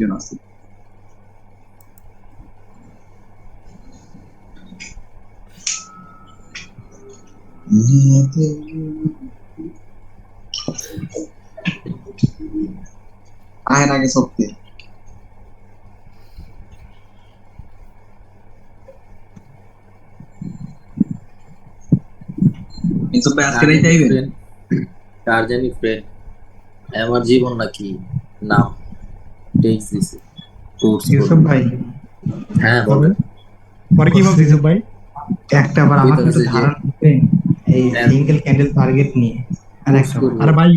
Champion আছে। আয়ের আগে সত্যি এইসব ভাই আজকে রাইতে আইবেন। কার জানি ফ্রেন্ড আমার জীবন নাকি নাম টেক্সট দিছে কোর্স ইউসুফ করবে। ভাই হ্যাঁ বলেন বলেন। পরে কি বলছিস ভাই? একটা বার আমাকে একটু কইতাছে যে ধারণা দিবেন এই সিঙ্গেল ক্যান্ডেল টার্গেট নিয়ে। আর কোর্স একটা বার করবে। আরে ভাই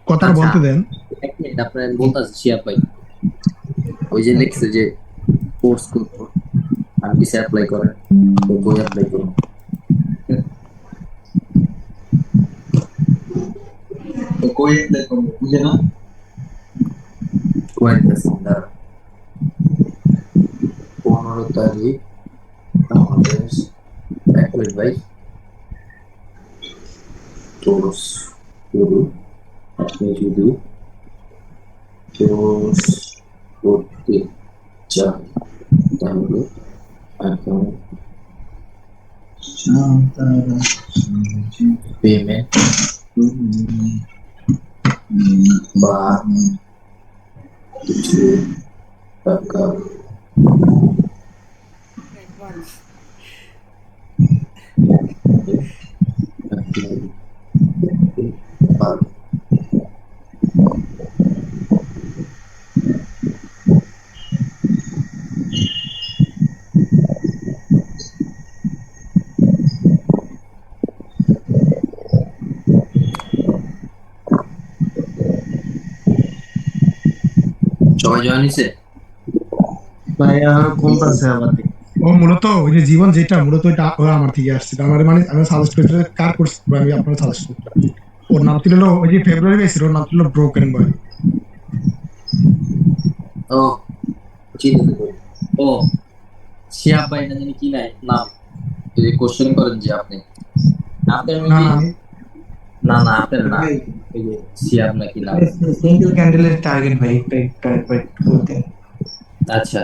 কথাটা আচ্ছা বলতে দেন। এক মিনিট আপনার বলতেছে শিয়া ভাই ওই যে লিখছে যে কোর্স করবো আর কিছু অ্যাপ্লাই করেন তো কই অ্যাপ্লাই করুন। তো কই অ্যাপ্লাই করবো বুঝে না। কোয়ারিতেছে দাঁড়া 15 তারিখ আমাদের এক মিনিট ভাই কোর্স শুরু আপনি যদি কোর্স করতে চান তাহলে এখন পেমেন্ট বা কিছু টাকা apply করতে পারো। সবাই জয়েন হয়েছে? ভাই আর বলতেছে আবার ও মূলত ওই যে জীবন যেটা মূলত ওরা আমার থেকে আসছে, আমার মানে আমি সাজেস্ট করতে কার কোর্স আমি আপনার সাজেস্ট করতাম। ওর নাম ছিল ওই যে ফেব্রুয়ারি বেসির, ওর নাম ছিল ব্রোকেন বয়। ও চিনি তো। ও শিয়াব ভাই না জানি কি নাই নাম যদি কোশ্চেন করেন যে আপনি আপনার না নাকি না আমি না না আপনার না ভাই ওই যে শিয়াব নাকি নাম। সিঙ্গেল ক্যান্ডেলের টার্গেট ভাই একবার একটু বলতেন। আচ্ছা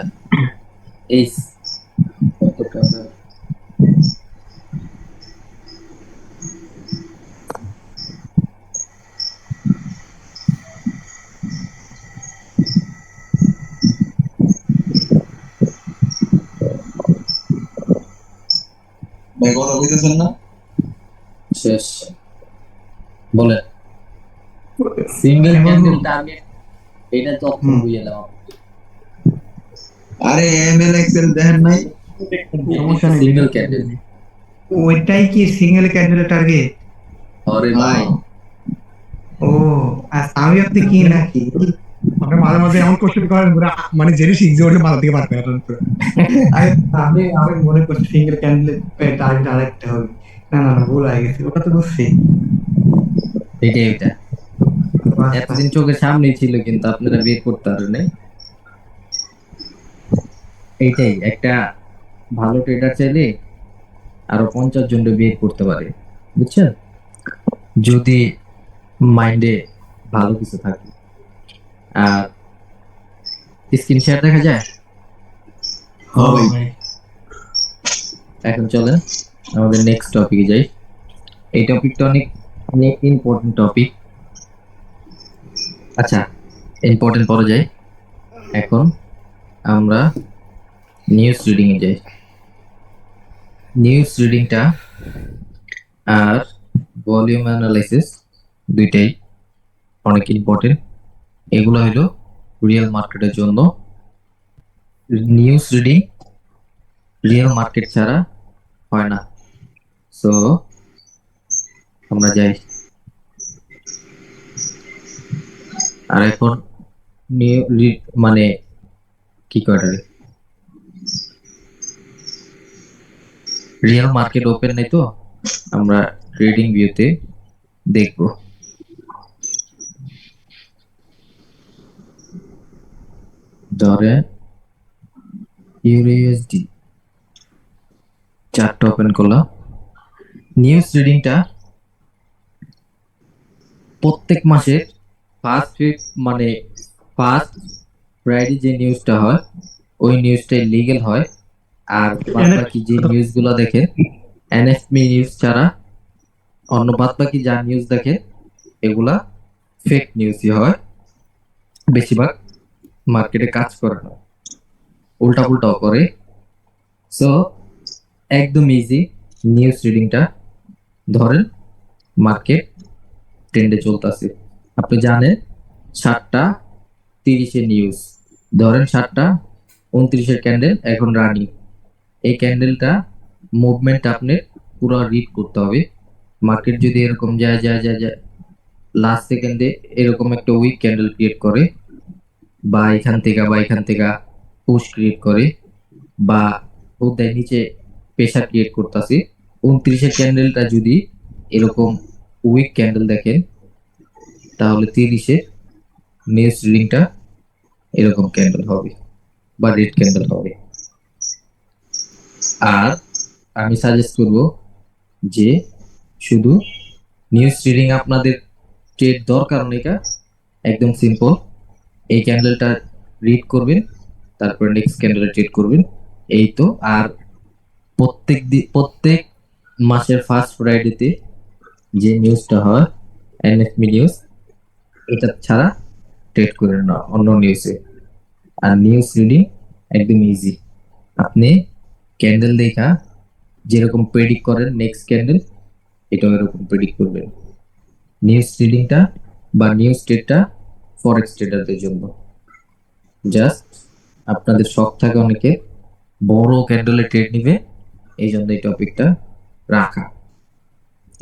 এই কত টাকা ভাই কথা বুঝতেছেন না। শেষ বলেন সিঙ্গেল আমি বলবো ক্যান্ডেল টার্গেট এটা তখন বুঝে এলাম আরে এমএল এক্সেল দেখেন নাই। সমস্যা নেই সিঙ্গেল ক্যান্ডেল। ওইটাই কি সিঙ্গেল ক্যান্ডেলের টার্গেট? আরে ভাই ও আচ্ছা, আমি আপনি কি নাকি আপনি মাঝে মাঝে এমন কোশ্চেন করেন মানে জেনে শিখছে ওটা মাথা থেকে পারবে না। আমি আমি আমি মনে করছি সিঙ্গেল ক্যান্ডেলের টার্গেট আরেকটা হবে। না না না, ভুল হয়ে গেছে, ওটা তো বুঝছি। এটাই এটা আচ্ছা, এতদিন চোখের সামনেই ছিল কিন্তু আপনারা বের করতে পারেন নাই। এইটাই একটা ভালো ট্রেডার চাইলে আরো 50 জন বের করতে পারে বুঝছেন যদি মাইন্ডে ভালো কিছু থাকে। আর স্ক্রিন শেয়ার দেখা যায়। হ্যাঁ ভাই এখন চলেন আমাদের নেক্সট টপিকে যাই। এই টপিকটা অনেক অনেক ইম্পর্টেন্ট টপিক। আচ্ছা ইম্পর্টেন্ট পরে যাই। এখন আমরা নিউজ রিডিং এ যাই। নিউজ রিডিংটা আর ভলিউম অ্যানালাইসিস দুইটাই অনেক ইম্পর্টেন্ট। এগুলো হলো রিয়েল মার্কেটের জন্য। নিউজ রিডিং রিয়েল মার্কেট ছাড়া হয় না। সো আমরা যাই। আর এখন মানে কি করে রিয়েল মার্কেট ওপেন নেই তো আমরা ট্রেডিং ভিউতে দেখব। ধরে ইউএসডি চার্টটা ওপেন করলাম। নিউজ রিডিংটা প্রত্যেক মাসের ফার্স্ট উইক মানে ফার্স্ট ফ্রাইডে যে নিউজটা হয় ওই নিউজটাই লিগেল হয়, আর বাদ বাকি যে নিউজগুলো দেখেন এনএফপি নিউজ ছাড়া অন্য বাদ বাকি যা নিউজ দেখেন এগুলা ফেক নিউজই হয়, বেশিরভাগ মার্কেটে কাজ করে না, উল্টা পুল্টাও করে। সো একদম ইজি নিউজ রিডিংটা। ধরেন মার্কেট ট্রেন্ডে চলতেছে, আপনি জানেন 7:30 নিউজ, ধরেন 7:29 ক্যান্ডেল এখন রানিং, এই ক্যান্ডেলটা মুভমেন্ট আপনি পুরো রিড করতে হবে। মার্কেট যদি এরকম যায় যায় যায় যায় লাস্ট সেকেন্ডে এরকম একটা উইক ক্যান্ডেল ক্রিয়েট করে, বা এখান থেকে পুশ ক্রিয়েট করে, বা ওদের নিচে প্রেসার ক্রিয়েট করতেছে, 29 ক্যান্ডেলটা যদি এরকম উইক ক্যান্ডেল দেখেন তাহলে 30 নিউজ রিডিংটা এরকম ক্যান্ডেল হবে বা রেড ক্যান্ডেল হবে। আর আমি সাজেস্ট করব যে শুধু নিউজ রিডিং আপনাদের ট্রেড দরকার নেই, একদম সিম্পল, এই ক্যান্ডেলটা রিড করবেন, তারপর নেক্সট ক্যান্ডেলে ট্রেড করবেন, এই তো। আর প্রত্যেক মাসের ফার্স্ট ফ্রাইডেতে যে নিউজটা হয় এনএফপি নিউজ, এটা ছাড়া ট্রেড করেন না অন্য নিউজে। আর নিউজ রিডিং একদম ইজি, আপনি ক্যান্ডেল দেখা যেরকম প্রেডিক্ট করেন নেক্সট ক্যান্ডেল, এটাও এরকম প্রেডিক্ট করবেন। নিউজ রিডিংটা বা নিউজ ট্রেডটা ফরেক্স ট্রেডারদের জন্য, জাস্ট আপনাদের শখ থাকে অনেকে বড় ক্যান্ডেলে ট্রেড নিবে, এই জন্য এই টপিকটা রাখা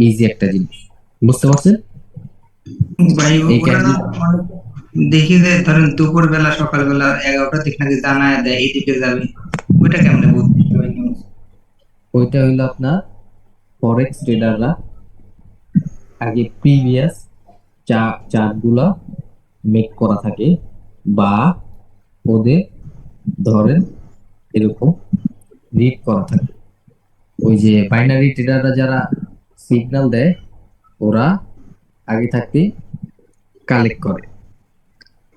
ইজি একটা জিনিস, বুঝতে পারছেন? ভাই এই ওরা না ক্যান্ডেল দেখি যে ধরেন দুপুর বেলা সকালবেলা 11টার দিক নাকি জানায় দেয় এইদিকে যাবে, ওইটা কেমনে বুঝতে হবে? ওইটা হইলো আপনার ফরেক্স ট্রেডাররা আগে প্রিভিয়াস চার্টগুলো মেক করা থাকে, বা ওদের ধরেন এরকম রিড করা থাকে। ওই যে বাইনারি ট্রেডাররা যারা সিগন্যাল দেয় ওরা আগে থাকতে কালেক্ট করে।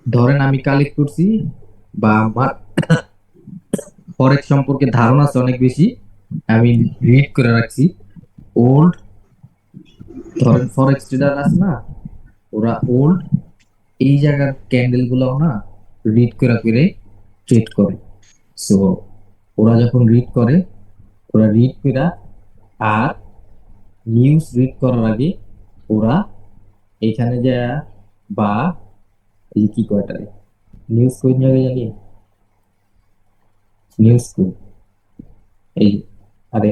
ধরেন আমি কালেক্ট করছি বা আমার ফরেক্স সম্পর্কে ধারণা আছে অনেক বেশি, আমি রিড করে রাখছি ওল্ড, ধরেন ফরেক্স ট্রেডার আছে না, ওরা ওল্ড এই জায়গার ক্যান্ডেল গুলো না রিড করে করে ট্রেড করে। সো ওরা যখন রিড করে, ওরা রিড করে আর নিউজ রিড করার আগে ওরা এখানে যায়, বা এই যে কি কয়টা নিউজ কোন জায়গায় জানি, নিউজ কোন এই, আরে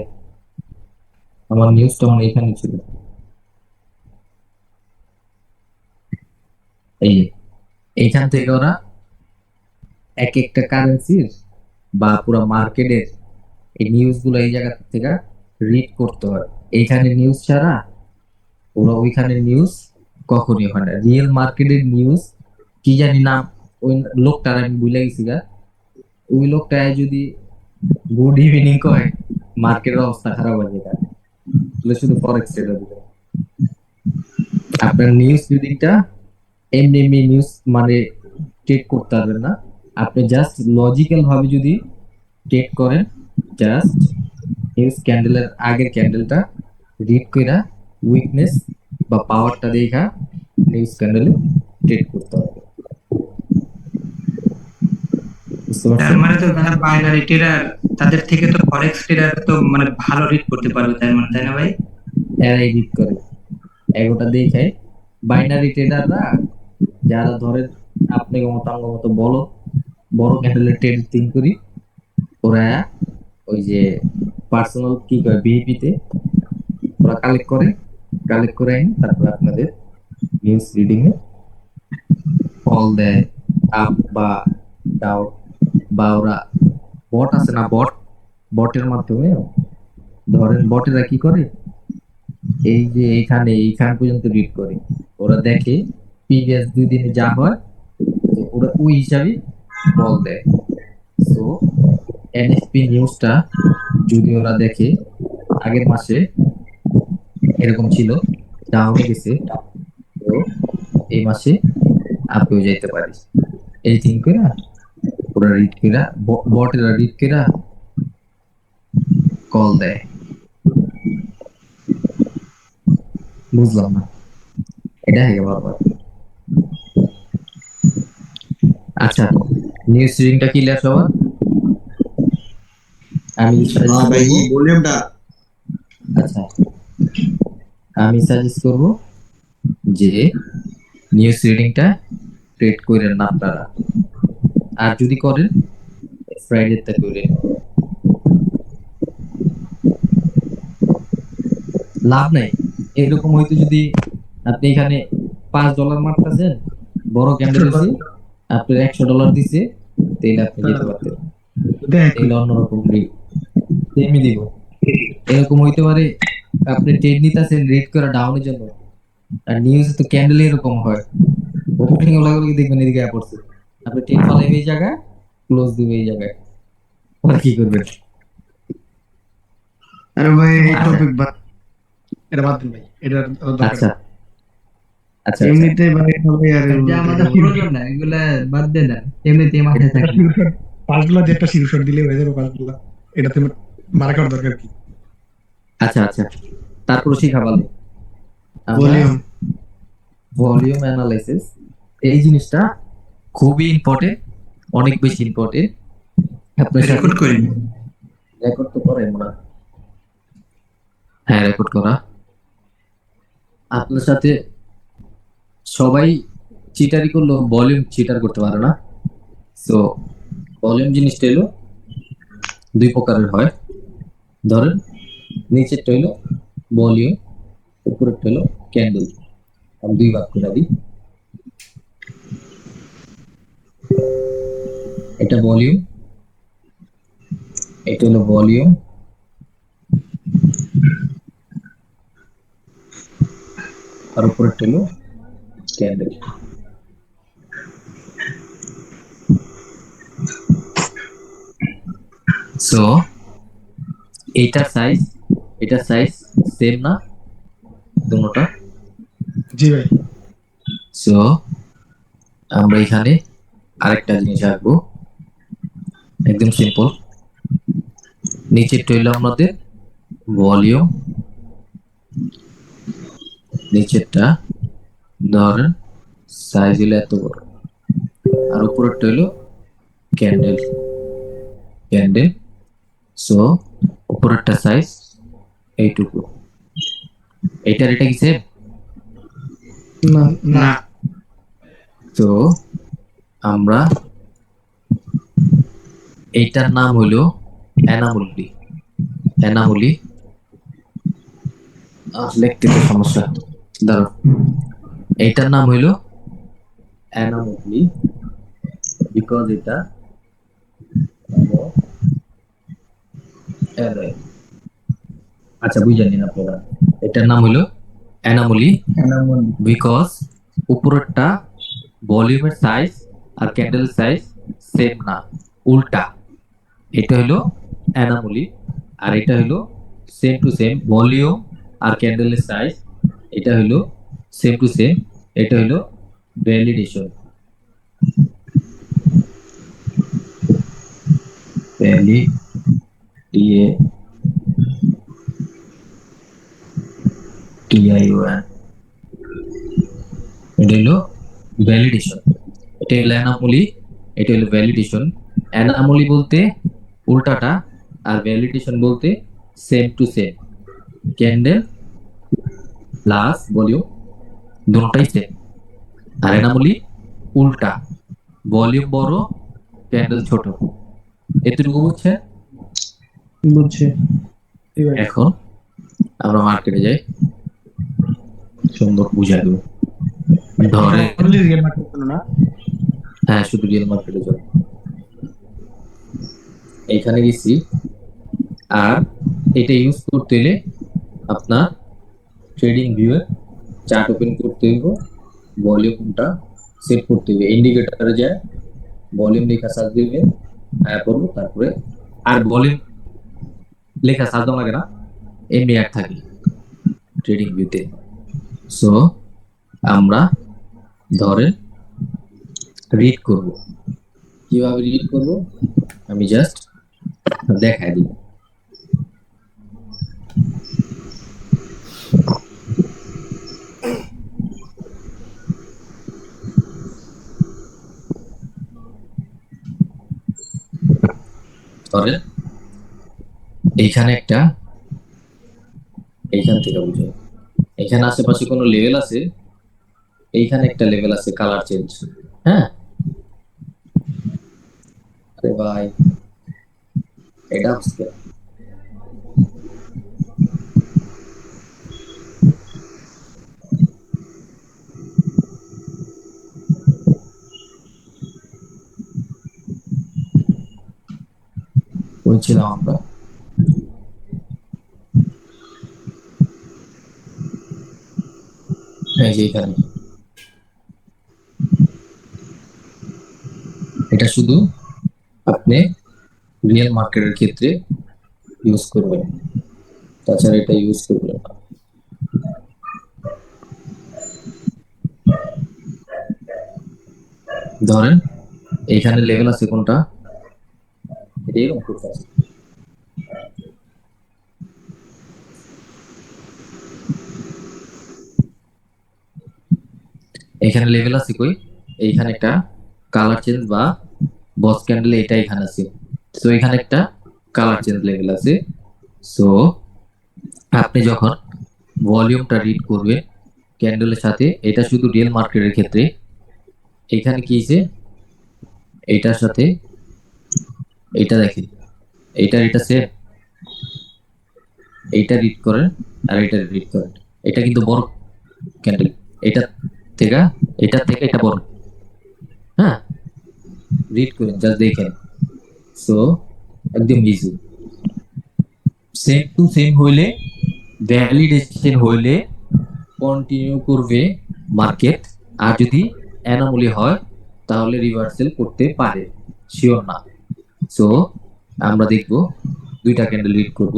আমার নিউজটা মানে এখানে ছিল, এই যে এইখান থেকে ওরা এক একটা কারেন্সির বা পুরো মার্কেটের এই নিউজ গুলো এই জায়গা থেকে রিড করতে হয়। এইখানে নিউজ ছাড়া ওরা ওইখানে নিউজ কখনই হয় না। রিয়েল মার্কেটের নিউজ কি জানি নাম, ওই লোকটার আমি ভুলে গেছি গা, ওই লোকটা যদি গুড ইভিনিং কয় মার্কেটের অবস্থা খারাপ হয়ে যায়, তাহলে শুধু ফরেক্স ট্রেডার দিবে। আপনার নিউজ রিডিংটা এমনি এমনি নিউজ মানে ট্রেড করতে পারবেন না, আপনি জাস্ট লজিক্যাল ভাবে যদি ট্রেড করেন, জাস্ট নিউজ ক্যান্ডেলের আগের ক্যান্ডেলটা রিড কইরা উইকনেস বা পাওয়ারটা দেখা নিউজ ক্যান্ডেলে ট্রেড করতে হবে, বুঝতে তার পারছেন? মানে তো যারা বাইনারি ট্রেডার তাদের থেকে তো ফরেক্স ট্রেডার তো মানে ভালো রিড করতে পারবে, তার মানে, তাই না ভাই? এরাই রিড করে, এগোটা দেখে বাইনারি ট্রেডাররা যারা ধরেন আপনি মতো আমার মতো বড় বড় ক্যান্ডেলের ট্রেড থিঙ্ক করি, ওরা ওই যে পার্সোনাল কি কয় বিএপি তে ওরা কালেক্ট করে আইন, তারপর আপনাদের নিউজ রিডিং এ ফল দেয় আপ বা ডাউন, বা ওরা বট আছে না, বটের মাধ্যমে ধরেন বটেরা কি করে, এই যে এইখান পর্যন্ত রিড করে, ওরা দেখে প্রিভিয়াস 2 দিনে যা হয়, তো ওরা ওই হিসাবে বল দেয়। সো এনএফপি নিউজটা যদি ওরা দেখে আগের মাসে এরকম ছিল, ডাউনে গেছে, তো এই মাসে আপেও যেতে পারিস, এই থিঙ্ক করে ওরা রিড কিরা বটেরা রিড কিরা কল দেয়। বুঝলাম না, এটা হয়ে গেল আবার। আচ্ছা, নিউজ রিডিংটা ক্লিয়ার সবার? আমি হ্যাঁ ভাই এই ভলিউমটা আচ্ছা, আমি সাজেস্ট করব যে নিউজ রিডিংটা ট্রেড করেন না আপনারা, আর যদি করেন ফ্রাইডেতে করেন। লাভ নাই। এরকম হয়তো যদি আপনি এখানে $5 মারতেছেন, বড় ক্যান্ডেল দিছে, আপনার $100 দিছে, তাহলে আপনি যেতে পারতেন, দেখ তাহলে অন্যরকম তেমনি দিব। এরকম হইতে পারে আপনি ট্রেড নিতেছেন রেড করা ডাউনের জন্য, আর নিউজে তো ক্যান্ডেল এরকম হয়, ওপেনিং ওলা করে দেখবেন এদিকে আয়া পড়ছে, আপনি ট্রেড ফালাইবে এই জায়গায়, ক্লোজ দিবে এই জায়গায়, পরে কি করবেন? আরে ভাই এই আচ্ছা। টপিক বাদ। এটা বাদ দিন ভাই, এটা দরকার আচ্ছা নেই। আচ্ছা, এমনিতে ভাই সবাই আর এটা আমাদের প্রয়োজন না, এগুলা বাদ দেন না, এমনিতেই মাথায় থাকে না। পাঁচগুলা যে একটা শিরোশট দিলে হয়ে যাবে পাঁচগুলা, এটাতে মারা করার দরকার কি? আচ্ছা আচ্ছা, তারপর শিখা ভালো। ভলিউম ভলিউম অ্যানালাইসিস, এই জিনিসটা খুবই ইম্পর্টেন্ট, অনেক বেশি ইম্পর্টেন্ট। আপনার রেকর্ড করি রেকর্ড তো করাই মনে হয়। হ্যাঁ, রেকর্ড করা। আপনার সাথে সবাই চিটারি করলেও ভলিউম চিটার করতে পারে না। সো ভলিউম জিনিসটা হলো দুই প্রকারের হয়। ধরেন নিচেরটা হলো ভলিউম, উপরেরটা হলো ক্যান্ডেল। আমি দুই ভাগ করে দিই। এটা ভলিউম, এটা হলো ভলিউম, আর উপরেরটা হলো ক্যান্ডেল। সো এটার সাইজ সেম না দুটোটা? জি ভাই। সো আমরা এখানে আরেকটা জিনিস আঁকবো, একদম সিম্পল। নিচেরটা হইলো আমাদের ভলিউম, নিচেরটা ধরেন সাইজ হলো এত বড়, আর উপরেরটা হইলো ক্যান্ডেল। সো উপরেরটা সাইজ এইটুকু, এইটার এটা কি সেম? না না তো আমরা এইটার নাম হইলো অ্যানামলি। লিখতে তো সমস্যা, ধরো এইটার নাম হইলো অ্যানামলি বিকজ এটা array। আচ্ছা বুঝে নিন আপনারা, এটার নাম হইলো অ্যানামলি বিকজ উপরেরটা ভলিউমের সাইজ আর ক্যান্ডেলের সাইজ সেম না, উল্টা। এটা হলো অ্যানামলি, আর এটা হলো সেম টু সেম ভলিউম আর ক্যান্ডেলের সাইজ, এটা হলো সেম টু সেম, এটা হলো ভ্যালিডেশন। VALIDATION, এটা হলো ভ্যালিডেশন। এটা হলো অ্যানামলি, এটা হলো ভ্যালিডেশন। অ্যানামলি বলতে উল্টাটা, আর ভ্যালিডেশন বলতে same to same, candle plus volume দুটোটাই সেম। আর অ্যানামলি উল্টা, ভলিউম বড় ক্যান্ডেল ছোট। এতটুকু বুঝছে? বুঝছে এখন আমরা মার্কেটে যাই, সুন্দর বুঝা দেবো। ধরে Only real market জন্য না? হ্যাঁ, শুধু রিয়েল মার্কেটে যাবো। এইখানে গেছি, আর এটা ইউজ করতে হলে আপনার ট্রেডিং ভিউয়ে চার্ট ওপেন করতে হইব, ভলিউমটা সেট করতে হবে, ইন্ডিকেটরে যায় ভলিউম লেখা সার্চ দিবে, হ্যাঁ করবো, তারপরে আর ভলিউম লেখা সার্চ দেওয়া লাগে না, এমনি অ্যাড থাকে ট্রেডিং ভিউতে। সো আমরা ধরেন রিড করব, কিভাবে রিড করব আমি জাস্ট দেখাই দিই। ধরেন এইখানে একটা, এইখান থেকে বুঝে, এখানে আশেপাশে কোনো লেভেল আছে, এইখানে একটা লেভেল আছে কালার চেঞ্জ। হ্যাঁ, আরে ভাই এটা হচ্ছে বলছিলাম আমরা এই যে এখানে এটা শুধু আপনি রিয়েল মার্কেটের ক্ষেত্রে ইউজ করবেন, তাছাড়া এটা ইউজ করবেন না। ধরেন এইখানে লেভেল আছে কোনটা, এটা এরকম করতে আছে। এখানে লেভেল আছে কই, এইখানে একটা কালার চেঞ্জ বা বস ক্যান্ডেল, এটা এখানে আছে। সো এখানে একটা কালার চেঞ্জ লেভেল আছে। সো আপনি যখন ভলিউমটা রিড করবেন ক্যান্ডেলের সাথে, এটা শুধু রিয়েল মার্কেটের ক্ষেত্রে, এখানে কি হয়েছে এইটার সাথে এইটা দেখেন, এটা সেম, এইটা রিড করেন আর এটা রিড করেন, এটা কিন্তু বড় ক্যান্ডেল, এটা থেকে এটা বড়। হ্যাঁ, রিড করেন, জাস্ট দেখেন। সো একদম ইজি। সেম টু সেম হইলে, ভ্যালিডেশন হইলে কন্টিনিউ করবে মার্কেট, আর যদি অ্যানোমালি হয় তাহলে রিভার্সাল করতে পারে, শিওর না। সো আমরা দেখব দুইটা ক্যান্ডেল রিড করব,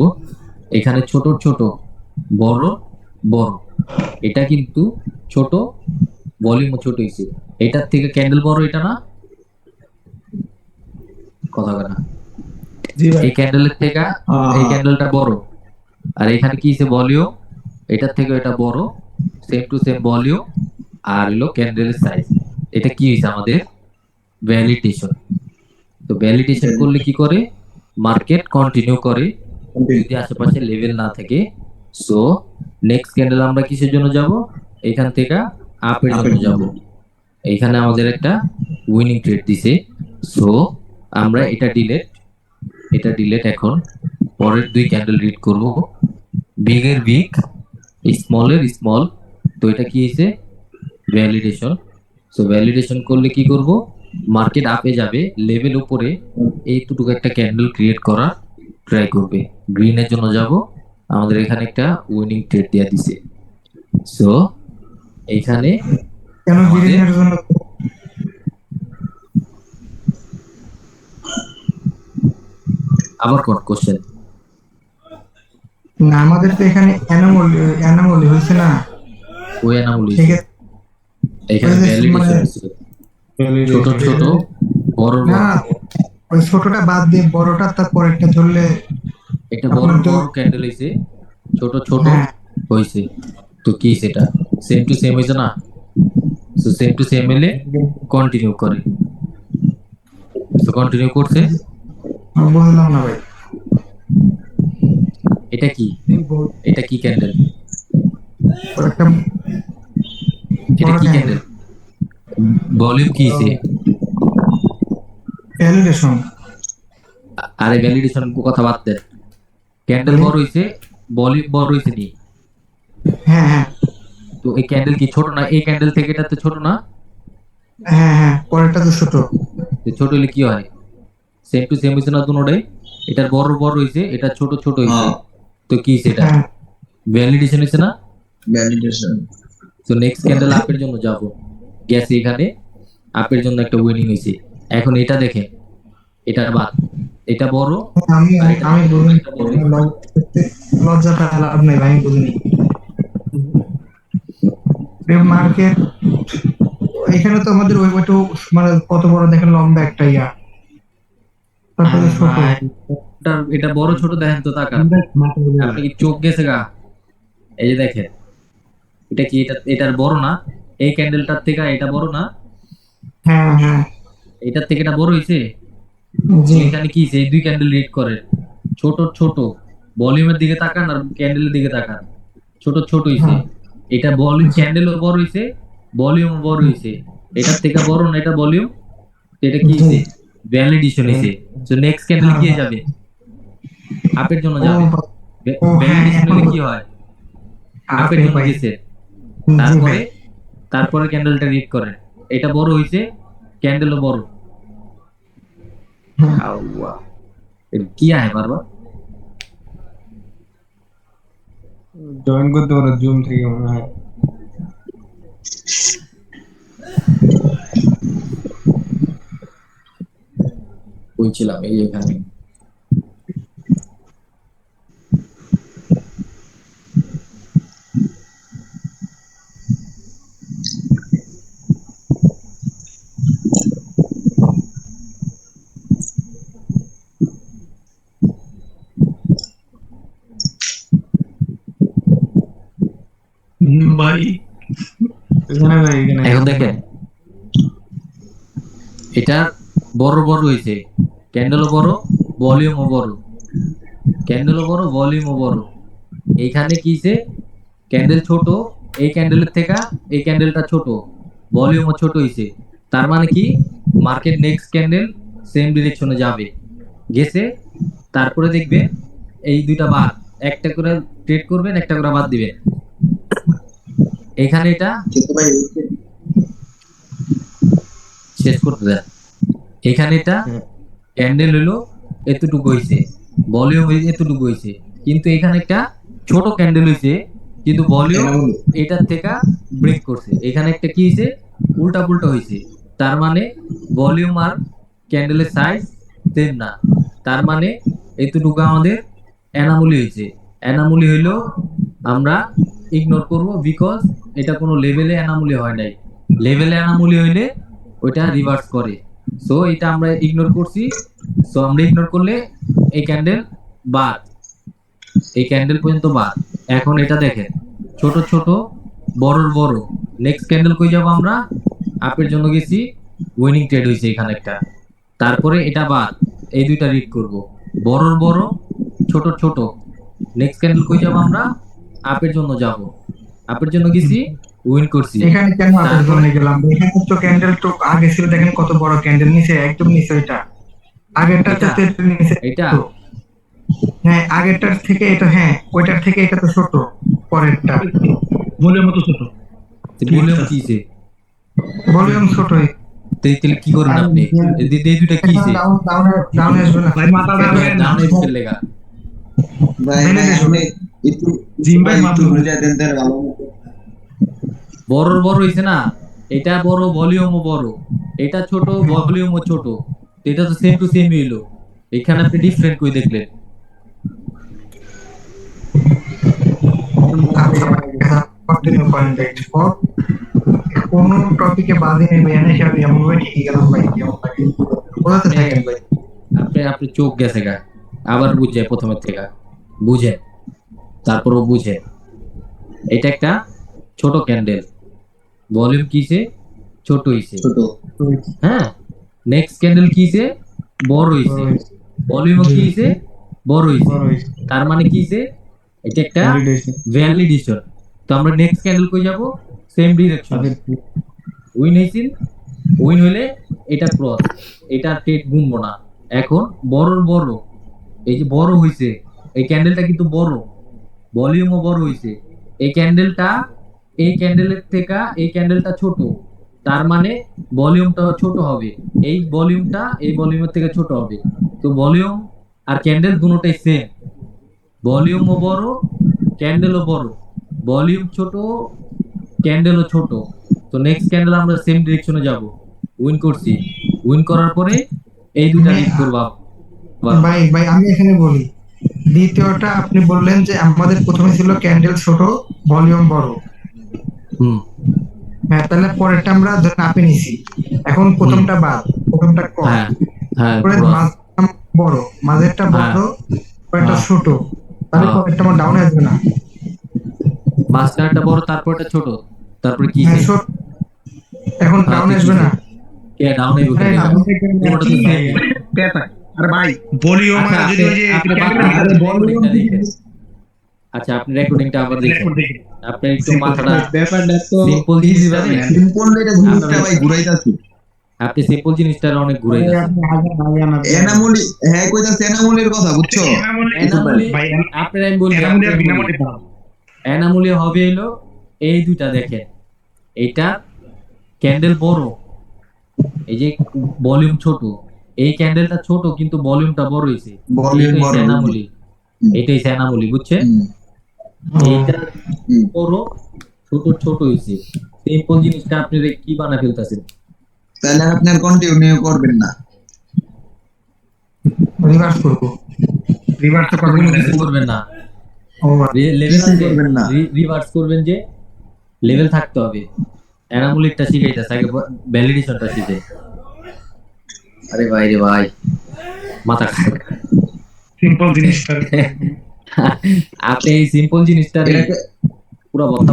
এখানে ছোট ছোট বড় বড়, এটা কিন্তু ছোট, ভলিউম ছোট হয়েছে, এটার থেকে ক্যান্ডেল বড়, এটা না কথা বলে না, জি ভাই। এই ক্যান্ডেলের থেকে এই ক্যান্ডেলটা বড়, আর এখানে কি হয়েছে ভলিউম, এটার থেকে এটা বড়, সেম টু সেম ভলিউম, আর হলো ক্যান্ডেলের সাইজ। এটা কি হয়েছে আমাদের ভ্যালিডেশন। তো ভ্যালিডেশন করলে কি করে, মার্কেট কন্টিনিউ করে যদি আশেপাশে লেভেল না থাকে। সো নেক্সট ক্যান্ডেল আমরা কিসের জন্য যাব, এখান থেকে আপের জন্য যাব। এইখানে আমাদের একটা উইনিং ট্রেড দিছে। সো আমরা এটা ডিলেট এখন পরের দুই ক্যান্ডেল রিড করব, বিগ এর বিগ, স্মলের স্মল। তো এটা কি হয়েছে ভ্যালিডেশন। সো ভ্যালিডেশন করলে কি করব, মার্কেট আপে যাবে, লেভেল উপরে এইটুকু একটা ক্যান্ডেল ক্রিয়েট করা ট্রাই করবে। গ্রিনের জন্য যাব, আমাদের এখানে একটা উইনিং ট্রেড দেয়া দিছে। সো এইখানে কেন আমাদের গ্রিনের জন্য? আবার কোন কোশ্চেন, না, আমাদের তো এখানে অ্যানোমালি হয়েছে না, ওই অ্যানামলি সেক্ষেত্রে এখানে ওই যে ভ্যালিডেশন মানে- হচ্ছে ছোট ছোট বড় না, বড়, ওই ছোটটা বাদ দিয়ে বড়টা তার পরেরটা ধরলে এটা বড় আপনার তো- বড় ক্যান্ডেল হইছে, ছোট ছোট হ্যাঁ। হইছে। তো কি সেটা সেম টু সেম হইছে না। সো সেম টু সেম হইলে কন্টিনিউ করে, সো কন্টিনিউ করছে। আমি বুঝলাম না ভাই। এটা কি, এটা কি ক্যান্ডেল, ওর একটা এটা বড় কি candle। ক্যান্ডেল, ভলিউম কি হইছে, ভ্যালিডেশন। আরে ভ্যালিডেশন কথা বাদ দেন, ক্যান্ডেল বড় হইছে, ভলিউম বড় হইছে নি। হ্যাঁ হ্যাঁ তো এই ক্যান্ডেল কি ছোট না, এই ক্যান্ডেল থেকে এটা তো ছোট না, হ্যাঁ হ্যাঁ, পরেরটা তো ছোট। তো ছোট হলে কি হয়, সেম টু সেম হইছে না দুটোটাই, এটার বড় বড় হইছে, এটা ছোট ছোট হইছে। তো কি সেটা হ্যাঁ, ভ্যালিডেশন হইছে না। ভ্যালিডেশন। তো নেক্সট ক্যান্ডেল আপের জন্য যাব, গেছে এখানে আপের জন্য একটা উইনিং হইছে। এখন এটা দেখেন, এটা বাদ, এটা বড়, আমি আর এটা আমি বুঝিনি, এটা বড়। লজ্জাটা লাভ নেই ভাই, আমি বুঝিনি। মার্কেট এখানে তো আমাদের ওই ওইটু মানে কত বড় দেখেন, লম্বা একটা ইয়া তারপরে আরে ছোট ভাই, এটা বড় ছোট দেখেন তো তাকান। আপনি কি চোখ গেছে গা? এই যে দেখেন, এটা কি এটার বড় না? এই ক্যান্ডেলটার থেকে এটা বড় না? হ্যাঁ হ্যাঁ এটার থেকে এটা বড় হইছে। তো জি এখানে কি হইছে? এই দুই ক্যান্ডেল রিড করে ছোট ছোট। ভলিউমের দিকে তাকান আর ক্যান্ডেলের দিকে তাকান, ছোট ছোট হইছে। হ্যাঁ এটা ভলিউম, ক্যান্ডেলও বড় হইছে, ভলিউমও বড় হইছে। এটার থেকে বড় না এটা ভলিউম? এটা কি জি হইছে? ভ্যালিডেশন হইছে। তো নেক্সট ক্যান্ডেল হ্যাঁ কি হ্যাঁ। যাবে? আপের জন্য ও যাবে। ও হ্যাঁ ভ্যালিডেশন এখন হলে কি হয়? আপের আপে জন্য ভাই গেছে। জি তারপরে ভাই তারপরে ক্যান্ডেলটা রিড করেন, এটা বড় হইছে, ক্যান্ডেলও বড়। হ্যাঁ। আল্লাহ, এটা কি আয় বারবার? জয়েন করতে পারো জুম থেকে মনে হয়। বলছিলাম এই এখানে। ভাই এখানে নাই, এখানে এখন দেখেন, এটা বড় বড় হয়েছে, ক্যান্ডেলও বড়, ভলিউমও বড়। ক্যান্ডেলও বড়, ভলিউমও বড়। এইখানে কিছে? ক্যান্ডেল ছোট, এই ক্যান্ডেলের থেকে এই ক্যান্ডেলটা ছোট, ভলিউমও ছোট হইছে। তার মানে কি? মার্কেট নেক্সট ক্যান্ডেল সেম ডিরেকশনে যাবে, গেছে। তারপরে দেখবেন এই দুইটা বাদ, একটা করে ট্রেড করবেন, একটা করে বাদ দিবেন। এখানে এটা কিন্তু ভাই শেষ করতে দেন। এখানে এটা ক্যান্ডেল হলো এতটুকু হইছে, ভলিউম এতটুকু হইছে, কিন্তু এখানে একটা ছোট ক্যান্ডেল হইছে, কিন্তু ভলিউম এনামুল এটার থেকে ব্রেক করছে। এখানে একটা কি হইছে? উল্টা পুল্টা হইছে। তার মানে ভলিউম আর ক্যান্ডেলের সাইজ সেম না। তার মানে এতটুকু আমাদের অ্যানামুলি হইছে। অ্যানামুলি হইলো আমরা ইগনোর করব, বিকজ এটা কোনো লেভেলে অ্যানামুলি হয় নাই। লেভেলে অ্যানামুলি হইলে ওইটা রিভার্স করে। সো এটা আমরা ইগনোর করছি। সো আমরা ইগনোর করলে এই ক্যান্ডেল বাদ, এই ক্যান্ডেল পর্যন্ত বাদ। এখন এটা দেখেন, ছোট ছোট, বড়র বড়। নেক্সট ক্যান্ডেল কই যাব আমরা? আপের জন্য গেছি, উইনিং ট্রেড হইছে এখানে একটা। তারপরে এটা বাদ, এই দুইটা রিড করব, বড়র বড়, ছোট ছোট। নেক্সট ক্যান্ডেল কই যাব আমরা? আপের জন্য যাব, আপের জন্য গেছি, উইন করছি। এখানে কেন আপের তারপরে জন্য গেলাম? এখানে তো ক্যান্ডেল তো আগে ছিল, দেখেন কত বড় ক্যান্ডেল, নিচে একদম নিচে ওইটা আগেরটা এটা তো নিচে এটা তো। হ্যাঁ আগেরটার থেকে এটা, হ্যাঁ ওইটার থেকে এটা তো ছোট, পরেরটা বলে মতো ছোট। ভলিউম কিছে? ভলিউম ছোটই। তাহলে কি করবেন আপনি? এই দুইটা এখন কিছে? ডাউন ডাউন ডাউন আসবে না ভাই মাথা ডাউন ডাউন এক্সেল লেগা। ভাই মেনে ভাই দেখো। আপনি একটু জিম ভাই ভাই একটু মাধ্যমে। বুঝাই দেন তার ভালো মতো। বড় বড় হইছে না? এটা বড়, ভলিউমও বড়। এটা ছোট, ভলিউমও ছোট। তো এটা তো সেম টু সেম হইলো। এখানে আপনি ডিফারেন্ট কই দেখলেন? আচ্ছা কন্টিনিউ করেন নেক্সট ফর কোন টপিকে বাজি নেবে এনে হিসাবে এমন ভাই ঠিকই গেলাম ভাই, কেমন লাগে বোঝাতে থাকেন ভাই। আপনি চোখ গেছে গা। আবার বুঝে প্রথমের থেকে বুঝেন, তারপরও বুঝে। এটা একটা ছোট ক্যান্ডেল, ভলিউম কিছে? ছোট হইছে। ছোট হ্যাঁ, নেক্সট ক্যান্ডেল কিছে? বড় হইছে। ভলিউমও কিছে? বড় হইছে। বড় হয়েছে। তার মানে কিছে? এটা একটা Validation। ভ্যালিডেশন। তো আমরা নেক্সট ক্যান্ডেল কই যাব? Same direction. তাদের উইন হইছিল, উইন হইলে এটা ক্রস, এটা ট্রেড গুনবো না। এখন বড়র বড়, এই যে বড় হইছে, এই ক্যান্ডেলটা কিন্তু বড়, ভলিউমও বড় হইছে। এই ক্যান্ডেলটা এই ক্যান্ডেলের থেকে এই ক্যান্ডেলটা ছোট, তার মানে ভলিউমটা ছোট হবে। এই ভলিউমটা এই ভলিউমের থেকে ছোট হবে। তো ভলিউম আর ক্যান্ডেল দুটোটাই সেম, ভলিউমও বড়, ক্যান্ডেলও বড়। ভলিউম ছোট, ক্যান্ডেলও ছোট। তো নেক্সট ক্যান্ডেল আমরা সেম ডিরেকশনে যাব, উইন করছি। উইন করার পরে এই দুইটা রিড করবা। ভাই ভাই আমি এখানে বলি, দ্বিতীয়টা আপনি বললেন যে আমাদের প্রথমে ছিল ক্যান্ডেল ছোট, ভলিউম বড়। হুম, হ্যাঁ তাহলে পরেরটা আমরা ধরে আপে নিছি, এখন প্রথমটা বাদ, প্রথমটা কম। হ্যাঁ হ্যাঁ, পরে cross। বড়, মাঝেরটা হ্যাঁ। বড়, পরেরটা হ্যাঁ। ছোট, তাহলে হ্যাঁ। পরেরটা আমার ডাউনে আসবে না? মাঝখানেরটা বড়, তারপরটা ছোট, তারপরে কি হ্যাঁ, ছোট, এখন হ্যাঁ, ডাউনে তো আসবে কিসে? না? কে ডাউনে আরে না, পুরোটা তো ভাই, same। আরে ভাই ভলিউম আচ্ছা, যদি ওই যে আপনি ক্যান্ডেলের আরে রেকর্ডিংটা volume দেখেন। আচ্ছা, আপনি রেকর্ডিংটা আবার দেখেন। রেকর্ড দেখি আপনি একটু Simple, মাথাটা ব্যাপারটা তো সিম্পল easy জিনিসটা ভাবে নেন। সিম্পল এটা জিনিসটা ভাই ঘুরাইতাছে। আপনি সিম্পল জিনিসটা অনেক ঘুরে গেছেন। এনামুলি, হ্যাঁ কইতাছে এনামুলির কথা বুঝছো? এনামুলি, ভাই আপনার আমি বলি, এনামুলি আর আপনার বলি। বিনামূল্যে দাম এনামুলি হবে হলো এই দুইটা দেখেন। এইটা ক্যান্ডেল বড়, এই যে ভলিউম ছোট। এই ক্যান্ডেলটা ছোট কিন্তু ভলিউমটা বড় হইছে। ভলিউম এইটাই বড়। এনামুলি, এটাই এনামুলি, বুঝছেন? হুম, এইটা হুম। বড়, ছোট ছোট হইছে। সিম্পল জিনিসটা আপনি কি বানা ফেলতাছেন? তাহলে আপনি আর কন্টিনিউ করবেন না। রিভার্স করবো। রিভার্স তো করবেন কোনো না কিছু করবেন না। ও লেভেল কিছুই আছে, করবেন না। রিভার্স করবেন, যে লেভেল থাকতে হবে। এনামুলিকটা শিখাইতেছে, আগে ভ্যালিডেশনটা শিখে। আরে ভাই রে ভাই, মাথা খারাপ। সিম্পল জিনিসটা আপনি এই সিম্পল জিনিসটা এটাকে পুরো বত্তা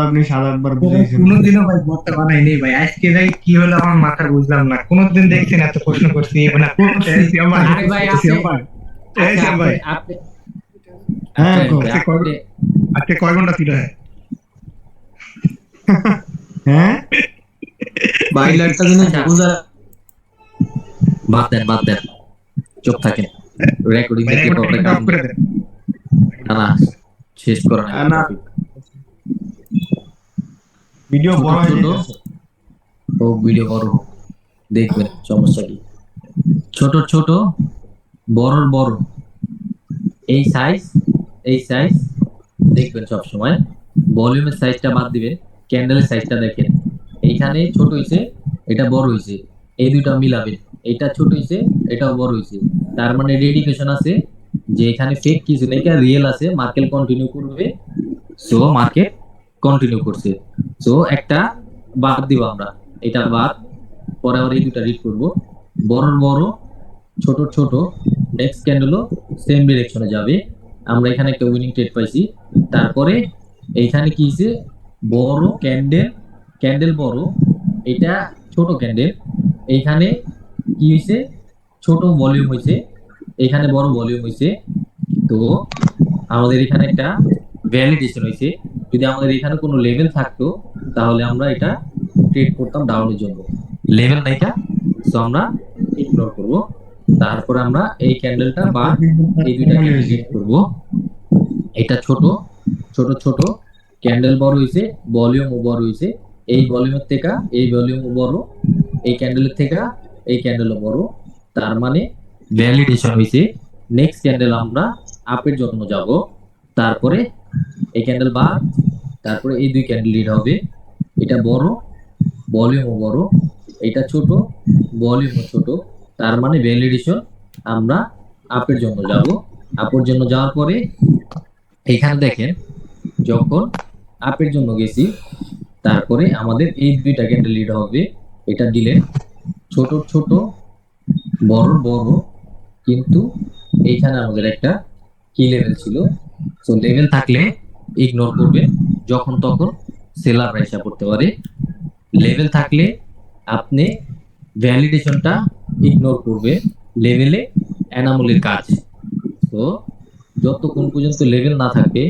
আপনি 7-8 বার বুঝাইছেন। কোনোদিনও ভাই বক্তা বানাইনি ভাই, আজকে ভাই কি হলো আমার মাথা বুঝলাম না। কোনোদিন দেখছেন এত প্রশ্ন করছি মানে আরে ভাই, আপনি এই আচ্ছা, শ্যাম ভাই আপনি হ্যাঁ, আজকে কয় ঘন্টা ছিল? হ্যাঁ বাইরে একটা জিনিস আচ্ছা। বুঝা বাদ দেন, বাদ দেন, চুপ থাকেন। রেকর্ডিং ভাই দেখলে রেকর্ড পরে অফ করে দেন। না না, শেষ করা নাই না। topic। ভিডিও ছোট বড় হয়ে ছোট যাচ্ছে। ও ভিডিও বড় হোক, দেখবেন সমস্যা কি। ছোট ছোট, বড় বড়, এই সাইজ, এই সাইজ দেখবেন সব সময়। ভলিউমের সাইজটা বাদ দিবেন, ক্যান্ডেলের সাইজটা দেখেন। এইখানে ছোট হইছে, এটা বড় হইছে, এই দুইটা মিলাবেন। এটা ছোট হইছে, এটাও বড় হইছে। তার মানে ডেডিকেশন আছে যে এখানে ফেক কিছু নেই, রিয়েল আছে। মার্কেট কন্টিনিউ করবে, সো মার্কেট কন্টিনিউ করছে। সো একটা বাদ দিব আমরা, এটা বাদ। পরে আবার এই দুটা রিড করব। বড় বড়, ছোট ছোট, নেক্সট ক্যান্ডেলও সেম ডিরেকশনে যাবে। আমরা এখানে একটা উইনিং ট্রেড পাইছি। তারপরে এইখানে কি হইছে, বড় ক্যান্ডেল, ক্যান্ডেল বড়, এটা ছোট ক্যান্ডেল। এইখানে কি হইছে, ছোট ভলিউম হইছে, এখানে বড় ভলিউম হইছে। তো আমাদের এখানে একটা ভ্যালিডেশন হইছে। যদি আমাদের এখানে কোনো লেভেল থাকতো তাহলে আমরা এটা ট্রেড করতাম ডাউনের জন্য। লেভেল নাইকা, সো আমরা ইগনোর করব। তারপর আমরা এই ক্যান্ডেলটা বা এই দুইটা ক্যান্ডেল রিড করব। এটা ছোট ছোট ছোট, ক্যান্ডেল বড় হইছে, ভলিউমও বড় হইছে। এই ভলিউমের থেকে এই ভলিউমও বড়, এই ক্যান্ডেলের থেকে এই ক্যান্ডেলও বড়। তার মানে ভ্যালিডেশন হইছে। নেক্সট ক্যান্ডেল আমরা আপের জন্য যাব। তারপরে এই ক্যান্ডেল বা, তারপরে এই দুই ক্যান্ডেল লিড হবে। এটা বড়, ভলিউমও বড়, এটা ছোট, ভলিউমও ছোট। তার মানে ভ্যালিডেশন, আমরা আপের জন্য যাব। আপের জন্য যাওয়ার পরে এখানে দেখেন, যখন আপের জন্য গেছি, তারপরে আমাদের এই দুইটা ক্যান্ডেল লিড হবে। এটা দিলেন ছোট ছোট, বড় বড়, কিন্তু এইখানে আমাদের একটা কি লেভেল ছিল। তো লেভেল থাকলে ইগনোর করবে, যখন তখন সেলার রাইসা করতে পারে। লেভেল থাকলে আপনি ভ্যালিডেশনটা ইগনোর করবে, লেভেলে এনামুলের কাজ। তো যতক্ষণ পর্যন্ত লেভেল না থাকে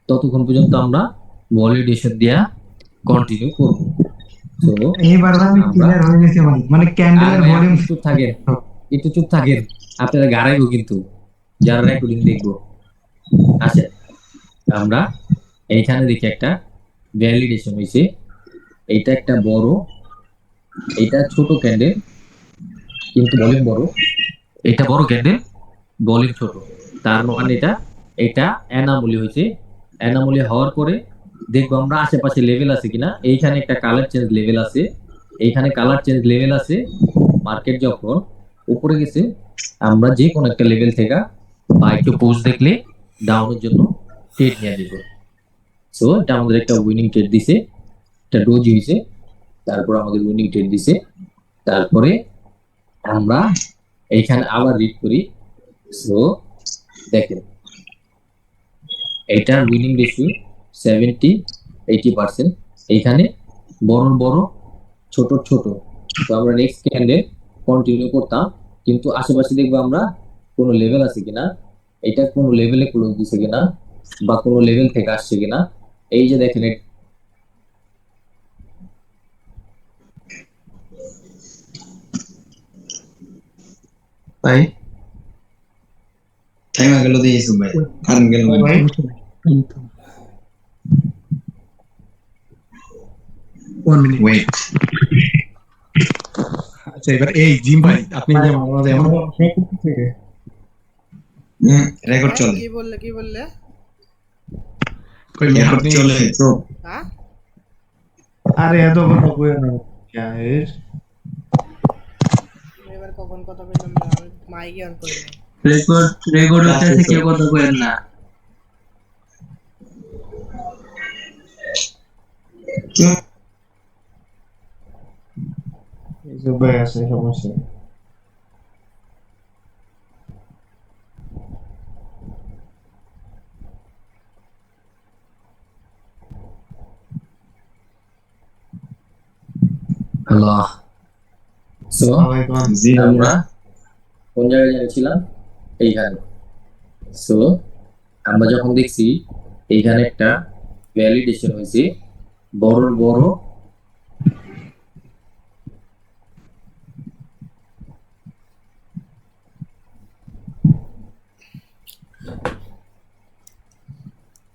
ততক্ষণ পর্যন্ত আমরা ভ্যালিডেশন দেয়া কন্টিনিউ করব। তো এইবার আমি ক্লিয়ার হয়ে গেছে ভাই, মানে ক্যান্ডেলের ভলিউম চুপ থাকেন, একটু চুপ থাকেন, আপনারা গাড়াইবো কিন্তু যারা রেকর্ডিং দেখবো। আচ্ছা, আমরা এইখানে দেখি একটা ভ্যালিডেশন হয়েছে। এইটা একটা বড়, এটা ছোট ক্যান্ডেল কিন্তু ভলিউম বড়। এটা বড় ক্যান্ডেল, ভলিউম ছোট। তার মানে এটা এটা অ্যানামলি হয়েছে। অ্যানামলি হওয়ার পরে দেখবো আমরা আশেপাশে লেভেল আছে কিনা। এইখানে একটা কালার চেঞ্জ লেভেল আছে, এইখানে কালার চেঞ্জ লেভেল আছে। মার্কেট যখন উপরে গেছে, আমরা যে কোনো একটা লেভেল থেকে বা একটু পোস্ট দেখলে ডাউনের জন্য ট্রেড নিয়ে দিব। সো এটা আমাদের একটা উইনিং ট্রেড দিছে, একটা ডোজি হয়েছে। তারপর আমাদের উইনিং ট্রেড দিছে। তারপরে আমরা এইখানে আবার রিড করি। সো দেখেন এইটার উইনিং রেশিও 70-80%। এইখানে বড় বড় ছোট ছোট। তো আমরা নেক্সট ক্যান্ডেল কন্টিনিউ করতাম, কিন্তু আশেপাশে দেখবো আমরা কোনো লেভেল আছে কিনা, এটা কোনো লেভেলে ক্লোজ দিছে কিনা, বা কোনো লেভেল থেকে আসছে কিনা। এই যে দেখেন ভাই টাইম গেল দিয়ে ইউসুফ ভাই কারণ গেল ভাই ওয়ান মিনিট। ওয়েট আচ্ছা এবার এই জিম ভাই আপনি যে আমাদের এমন রেকর্ড চলে কি বললে রেকর্ড চলে তো হ্যাঁ আরে এত কথা কই না গাইস এবার কখন কথা বললাম না আমি মাইকে অন করে নাই রেকর্ড হচ্ছে কেউ কথা কইেন না। এইসব ভাই আছে সমস্যা আল্লাহ। সো সবাই কোন জি আমরা কোন জায়গায় জানিয়েছিলাম? এইখানে। সো আমরা যখন দেখছি এইখানে একটা ভ্যালিডেশন হয়েছে বড় বড়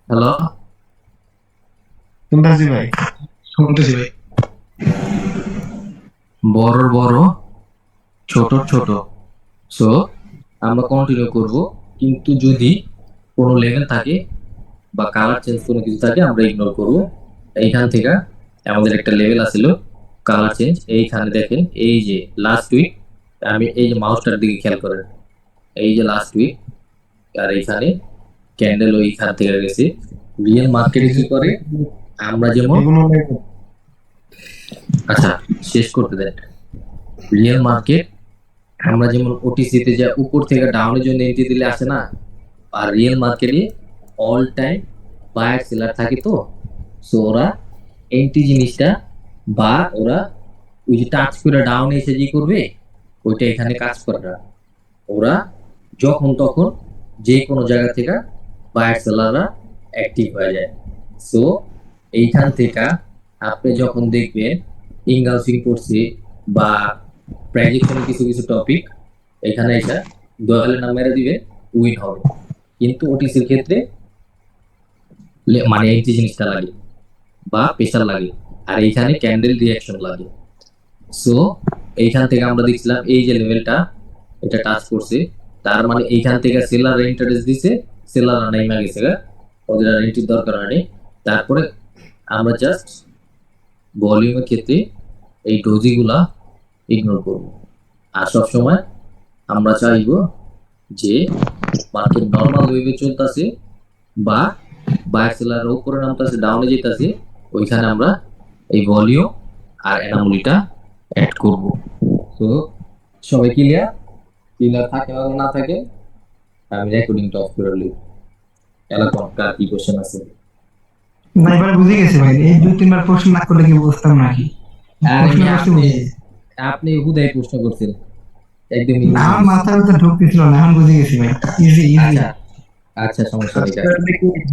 হ্যালো শুনতাছি ভাই শুনতেছি ভাই। বড় বড় ছোট ছোট। সো আমরা কন্টিনিউ করব, কিন্তু যদি কোনো লেভেল থাকে বা কালার চেঞ্জ কোনো কিছু থাকে আমরা ইগনোর করব। এইখান থেকে আমাদের একটা লেভেল আছিল কালার চেঞ্জ। এইখানে দেখেন এই যে লাস্ট উইক, আমি এই যে মাউসটার দিকে খেয়াল করেন, এই যে লাস্ট উইক, আর এইখানে ক্যান্ডেল ওইখান থেকে গেছে। রিয়েল মার্কেটে কি করে আমরা যেমন, এগুলো লাগে আচ্ছা শেষ করতে দেন। রিয়েল মার্কেট আমরা যেমন ওটিসি তে যা উপর থেকে ডাউনের জন্য এন্ট্রি দিলে আসে না, আর রিয়েল মার্কেটে অল টাইম বায়ার সেলার থাকে। তো সো ওরা এন্ট্রি জিনিসটা বা ওরা ওই যে টাচ করে ডাউনে এসে যে করবে ওইটা এখানে কাজ করে না। ওরা যখন তখন যে কোনো জায়গা থেকে বায়ার সেলাররা অ্যাক্টিভ হয়ে যায়। সো এইখান থেকে আপনি যখন দেখবেন ইনগালসিং করছে বা প্রেডিকশনের কিছু কিছু টপিক এখানে এসে দয়ালের নাম মেরে দিবে, উইন হবে। কিন্তু ওটিসির ক্ষেত্রে মানে এই যে জিনিসটা লাগে বা প্রেশার লাগে, আর এইখানে ক্যান্ডেল রিয়াকশন লাগে। সো এইখান থেকে আমরা দেখছিলাম এই যে লেভেলটা এটা টাচ করছে, তার মানে এইখান থেকে সেলার ইন্টারেস্ট দিছে, সেলাররা নাইমা গেছে গা, ওদের আর এন্ট্রির দরকার হয়নি। তারপরে আমরা জাস্ট ভলিউমের ক্ষেত্রে এই ডোজিগুলা ইগনোর করব। আর সবসময় আমরা চাইবো যে মার্কেট নর্মাল ওয়েভে চলতেছে বা বায়ার সেলার উপরে নামতেছে ডাউনে যেতেছে, ওইখানে আমরা এই ভলিউম আর অ্যানামলিটা অ্যাড করব। তো সবাই ক্লিয়ার? ক্লিয়ার থাকে বা না থাকে আমি রেকর্ডিংটা অফ করে লই। এলাকার কার কি কোশ্চেন আছে? না এবার বুঝে গেছি ভাই, এই 2-3 বার প্রশ্ন না করলে কি বুঝতাম নাকি? আর প্রশ্ন করতে আপনি বুঝে গেছি। আপনি হুদাই প্রশ্ন করছেন একদম easy আমার জিনিস। মাথার ভিতরে ঢুকতেছিল না, এখন বুঝে গেছি ভাই। Easy easy. আচ্ছা আচ্ছা সমস্যা নেই।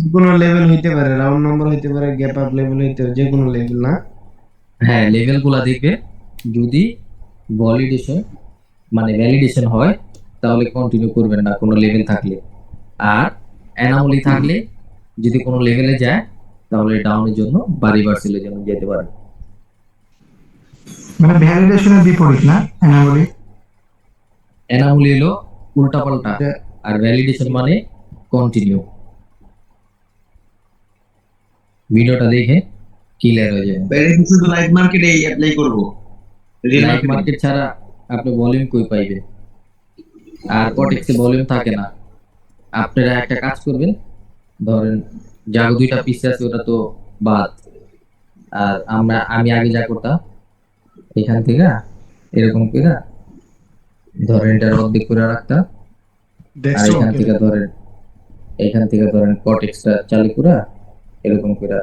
যে কোনো লেভেল হইতে পারে, রাউন্ড নাম্বার হইতে পারে, গ্যাপ আপ লেভেল হইতে পারে, যে কোনো লেভেল না। হ্যাঁ লেভেল গুলা দেখবে, যদি ভ্যালিডেশন মানে ভ্যালিডেশন হয় তাহলে কন্টিনিউ করবেন না কোনো লেভেল থাকলে, আর অ্যানামলি থাকলে যদি কোনো লেভেলে যায় তাহলে ডাউনের জন্য বা রিভার্সালের জন্য যেতে পারে। মানে ভ্যালিডেশনের বিপরীত না অ্যানাবলি? অ্যানামলি হলো উল্টাপাল্টা, আর ভ্যালিডেশন মানে কন্টিনিউ। ভিডিওটা দেখে ক্লিয়ার হয়ে যাবে। বাইরে কিছু তো লাইভ মার্কেটে অ্যাপ্লাই করব রিয়েল লাইভ মার্কেটে মার্কেট ছাড়া আপনি ভলিউম কই পাইবেন? আর কটেক্সে ভলিউম থাকে না। আপনারা একটা কাজ করবেন, ধরেন জাগো দুইটা পিস আছে ওটা তো বাদ, আর আমি আগে যা করতাম এখান থেকে এরকম করে ধরেন এটা অর্ধেক করে রাখতাম, আর দেখছো এখান থেকে ধরেন কটেক্সটা চালু করে এরকম করে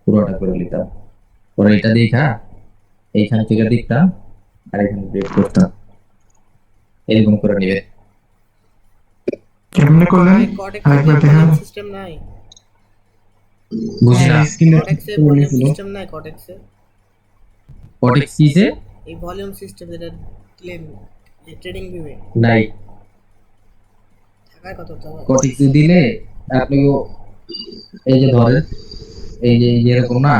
পুরোটা করে নিতাম। পরে এটা দেখা এইখান থেকে দেখতাম আর এখানে ব্রেক করতাম, এরকম করে নিবে। কেমনে করলেন আরেকবার দেখান। সিস্টেম নাই, বুঝি না কটেক্সে ভলিউম সিস্টেম নাই, কটেক্সে কটেক্স কিসে এই ভলিউম সিস্টেম যেটা ট্রেডিং ভিউয়ে নাই। থাকার কথা তো। কটেক্স দিলে আপনি এই যে ধরেন এই যে এরকম না,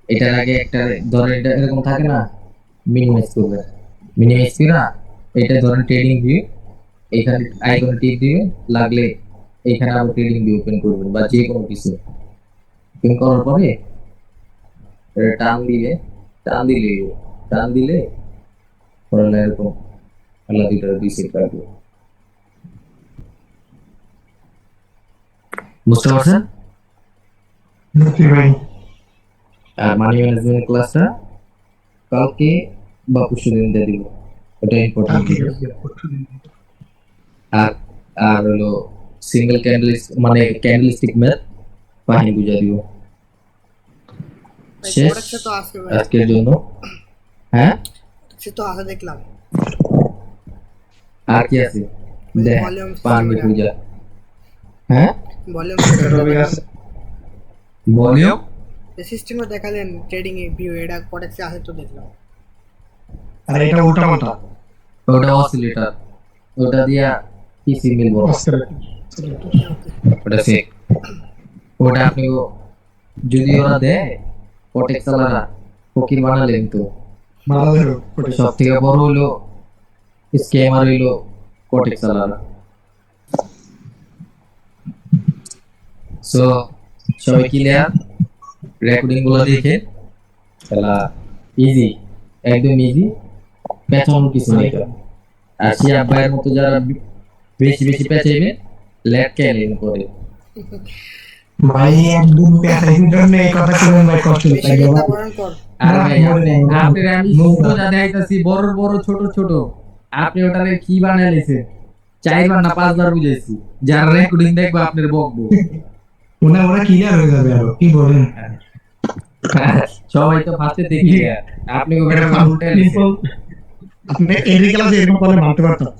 এটার আগে একটা ধরেন এটা এরকম থাকে না, মিনিমাইজ করবেন, মিনিমাইজ করে এটা ধরেন ট্রেডিং ভিউ, এখানে আইকন টিপ দিবেন, লাগলে এখানে আবার ট্রেডিং ভিউ ওপেন করবেন বা যে কোনো কিছু ওপেন করার পরে এটা টান দিলে পরে এরকম আল্লাহ দুইটা দুই সেট রাখবে। বুঝতে পারছেন? জি ভাই, আর মানি ম্যানেজমেন্ট ক্লাসটা কালকে বা পরশুদিন দিয়ে দিব, ওটা ইম্পর্টেন্ট। আর আর হলো সিঙ্গেল মানে ক্যান্ডেলস্টিক ম্যাথ বাহিনী বুঝা দিব। শেষ কটেক্সে তো আছে ভাই, আজকের জন্য। হ্যাঁ, সে তো আছে দেখলাম। আর কি আছে দেখ ভলিউম পানি পূজা। হ্যাঁ, ভলিউম টপিক আছে। ভলিউম সিস্টেমে দেখালেন ট্রেডিং ভিউ, এটা কটেক্সে আছে তো দেখলাম। আর এটা উল্টা পাল্টা। ওটা অসিলেটর, ওটা দিয়া কি সিগন্যাল বল, ওটা ফেক। ওটা আপনি যদি ওরা দেয় কটেক্স চালারা ফকির বানালেন তো। সব থেকে বড় হইলো স্ক্যামার হইলো কটেক্স চালারা। সো সবাই ক্লিয়ার? রেকর্ডিং গুলো দেখে খেলা ইজি, একদম ইজি, পেছানোর কিছু নেই। আর সে আব্বাইয়ের মতো যারা বেশি বেশি পেঁচাইবে লেট ক্যালেন করে। ভাই একদম পেছাইতে জন্য এই কথা শুনেন ভাই, কষ্ট বেশি লাগে চিন্তা ভাই। করেন কর। আর ভাই আপনি আমি ছোট যা দেখাইতাছি বড় বড় ছোট ছোট, আপনি ওটারে কি বানাইলেছে 4 বার না 5 বার বুঝাইছি, যারা রেকর্ডিং দেখবে আপনার বকবো। ওরা ক্লিয়ার হয়ে যাবে আরো, কি বলেন? সবাই তো ফার্স্টে দেখি আপনি ওটা উল্টে আপনি এর ক্লাসে এরকম করলে মানতে পারতাম।